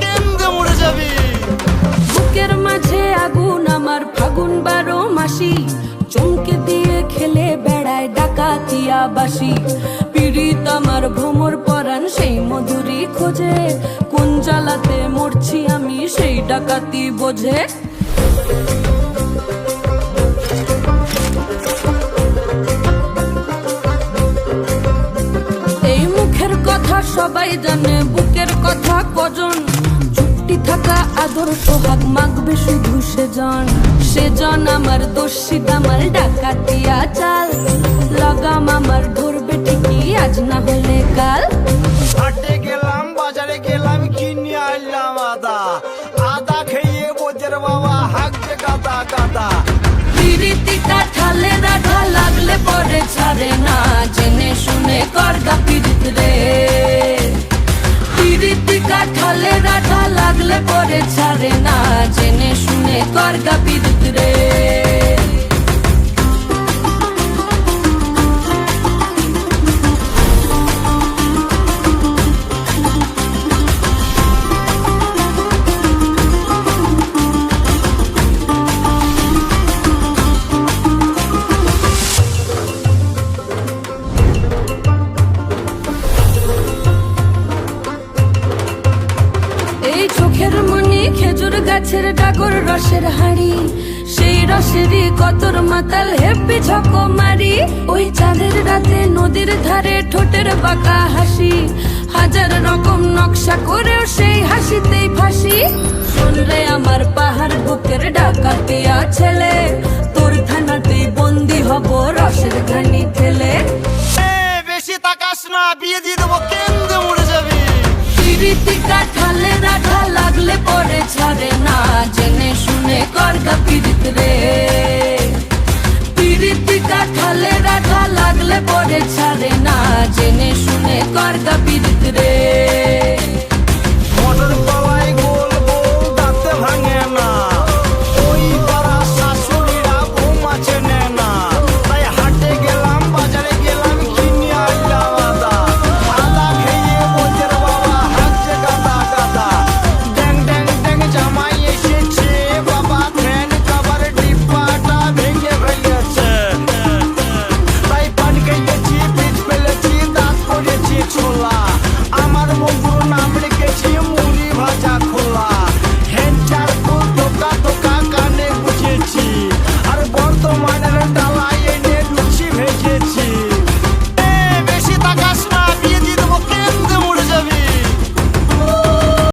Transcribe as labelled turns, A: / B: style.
A: কেন্দ্রে মরে যাবি।
B: বুকের মাঝে আগুন আমার ফাগুন 12 মাসি, চমকে দিয়ে খেলে বেড়ায় ডাকাতিয়া বাসি। পীড়িত আমার ভ্রমর পরাণ সেই মধুরী খোঁজে, কোন জ্বালাতে মরছি আমি সেই ডাকাতি বোঝে। এই মুখের কথা সবাই জানে, বুকের কথা কজন, চুপটি থাকা আদর সোহাগ মাগবে শুধু সেজন আমার দোষী আমার ডাকাতিয়া চাল, লাগাম আমার ধরবে ঠিকই আজ না হলে কাল।
A: হাটে গেলাম বাজারে গেলাম কিনে আনলাম আদা, আদা খেয়ে বোঝের বাবা হাঁকছে গাদা গাদা।
B: পিরিতি কাঠালে রাধা লাগলে পরে ছাড়ে না, জেনে শুনে করগা পিরিত রে। পিরিতি কাঠালে রাধা লাগলে পরে ছাড়ে না, জেনে শুনে করগা পিরিত রে। চোখের মনি খেজুর গাছের ডাগর রসের হাড়ি, সেই রসেরই কতর মাতাল হেপি ঝকো মারি। ওই চাঁদের রাতে নদীর ধারে ঠোঁটের বাঁকা হাসি, হাজার রকম নকশা করেও সেই হাসিতেই ফাঁসি। শুনলে আমার পাহাড় বুকের ডাকাতিয়া ছেলে, তোর থানাতেই বন্দি হব রসের ঘানি ঠেলে।
A: বেশি তাকাস না, বিয়ে দিয়ে দেবো কেন্দ্রে মরে যাবি।
B: পিরিতি কাঠালে রাধা লাগলে পরে ছাড়ে না, জেনে শুনে করগা পিরিত রে। পিরিতি কাঠালে রাধা লাগলে পরে ছাড়ে না, জেনে শুনে করগা পিরিত রে।